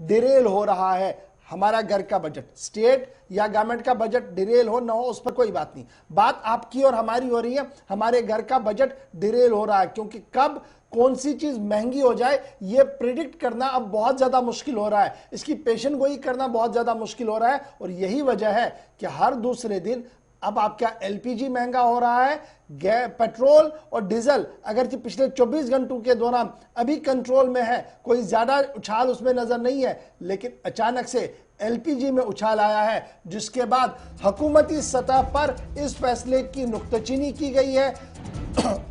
Daryl हो रहा है। हमारा घर का बजट, स्टेट या गवर्नमेंट का बजट डिरेल हो ना हो उस पर कोई बात नहीं, बात आपकी और हमारी हो रही है। हमारे घर का बजट डिरेल हो रहा है क्योंकि कब कौन सी चीज महंगी हो जाए ये प्रिडिक्ट करना अब बहुत ज्यादा मुश्किल हो रहा है, इसकी पेशन गोई करना बहुत ज्यादा मुश्किल हो रहा है। और यही वजह है कि हर दूसरे दिन अब आपका एलपीजी महंगा हो रहा है, पेट्रोल और डीजल अगर कि पिछले 24 घंटों के दौरान अभी कंट्रोल में है, कोई ज्यादा उछाल उसमें नजर नहीं है, लेकिन अचानक से एलपीजी में उछाल आया है, जिसके बाद हुकूमती सतह पर इस फैसले की नुक्ताचीनी की गई है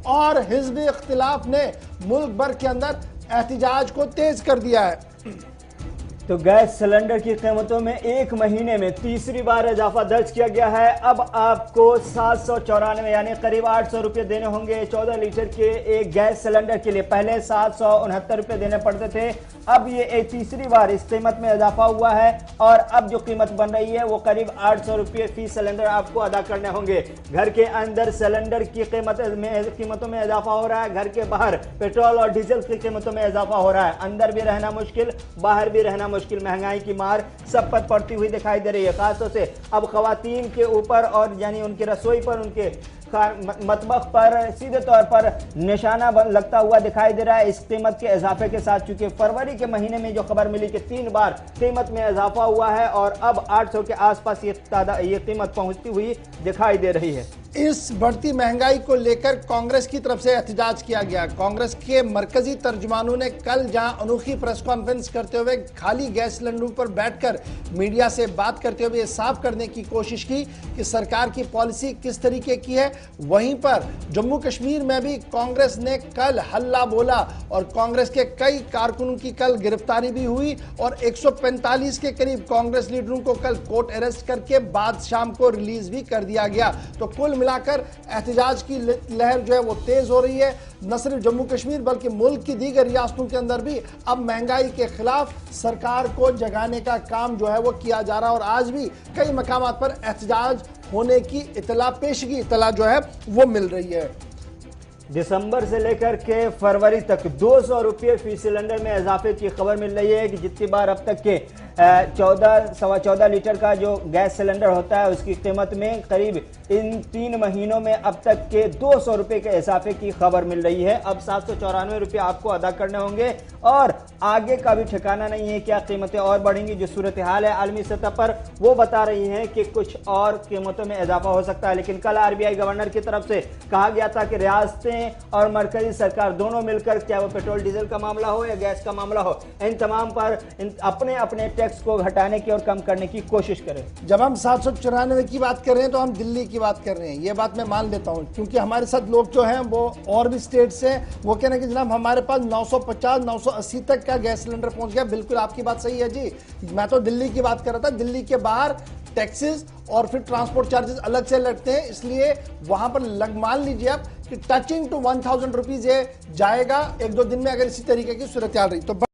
और हिज़्ब इख्तिलाफ ने मुल्क भर के अंदर एहतिजाज को तेज कर दिया है। तो गैस सिलेंडर की कीमतों में एक महीने में तीसरी बार इजाफा दर्ज किया गया है। अब आपको 794 यानी करीब 800 रुपये देने होंगे 14 लीटर के एक गैस सिलेंडर के लिए। पहले 769 रुपये देने पड़ते थे, अब ये एक तीसरी बार इस कीमत में इजाफा हुआ है और अब जो कीमत बन रही है वो करीब 800 रुपये फी सिलेंडर आपको अदा करने होंगे। घर के अंदर सिलेंडर की कीमतों में इजाफा हो रहा है, घर के बाहर पेट्रोल और डीजल की कीमतों में इजाफा हो रहा है। अंदर भी रहना मुश्किल, बाहर भी रहना मुश्किल, महंगाई की मार सब पर पड़ती हुई दिखाई दे रही है। खासतौर से अब खवातीन के ऊपर और यानी उनकी रसोई पर, उनके मतबख पर सीधे तौर पर निशाना लगता हुआ दिखाई दे रहा है इस कीमत के इजाफे के साथ। चूंकि फरवरी के महीने में जो खबर मिली कि 3 बार कीमत में इजाफा हुआ है और अब 800 के आसपास ये कीमत पहुंचती हुई दिखाई दे रही है। इस बढ़ती महंगाई को लेकर कांग्रेस की तरफ से एहतजाज किया गया। कांग्रेस के मरकजी तर्जुमानों ने कल जहां अनोखी प्रेस कॉन्फ्रेंस करते हुए खाली गैस सिलेंडरों पर बैठकर मीडिया से बात करते हुए साफ करने की कोशिश की कि सरकार की पॉलिसी किस तरीके की है, वहीं पर जम्मू कश्मीर में भी कांग्रेस ने कल हल्ला बोला और कांग्रेस के कई कारकुनों की कल गिरफ्तारी भी हुई और 145 के करीब कांग्रेस लीडरों को कल कोर्ट अरेस्ट करके बाद शाम को रिलीज भी कर दिया गया। तो कुल मिलाकर एहतजाज की लहर जो है वो तेज हो रही है। न सिर्फ जम्मू कश्मीर बल्कि मुल्क की दीगर रियासतों के अंदर भी अब महंगाई के खिलाफ सरकार को जगाने का काम जो है वो किया जा रहा है और आज भी कई मकामात पर एहतजाज होने की इतला, पेशगी इतला जो है वो मिल रही है। दिसंबर से लेकर के फरवरी तक 200 रुपये फी सिलेंडर में इजाफे की खबर मिल रही है कि जितनी बार अब तक के 14 लीटर का जो गैस सिलेंडर होता है उसकी कीमत में करीब इन 3 महीनों में अब तक के 200 रुपये के इजाफे की खबर मिल रही है। अब 794 रुपये आपको अदा करने होंगे और आगे का भी ठिकाना नहीं है, क्या कीमतें और बढ़ेंगी। जो सूरत हाल है आलमी सतह पर वो बता रही है कि कुछ और कीमतों में इजाफा हो सकता है। लेकिन कल आरबीआई गवर्नर की तरफ से कहा गया था कि रियासतें और मरकजी सरकार दोनों मिलकर, चाहे वो पेट्रोल डीजल का मामला हो या गैस का मामला हो, इन तमाम पर अपने अपने टैक्स को घटाने की और कम करने की कोशिश करें। जब हम 794 की बात कर रहे हैं तो हम दिल्ली की बात कर रहे हैं, ये बात मैं मान लेता हूं, क्योंकि हमारे साथ लोग जो हैं वो और भी स्टेट से, वो कह रहे हैं कि जनाब हमारे पास 950 980 तक का गैस सिलेंडर पहुंच गया। बिल्कुल आपकी बात सही है जी, मैं तो दिल्ली की बात कर रहा था। दिल्ली के बाहर टैक्सेस और फिर ट्रांसपोर्ट चार्जेस अलग से लगते हैं, इसलिए वहां पर मान लीजिए आप कि टचिंग टू 1000 रुपीज जाएगा 1-2 दिन में अगर इसी तरीके की सूरत रही तो।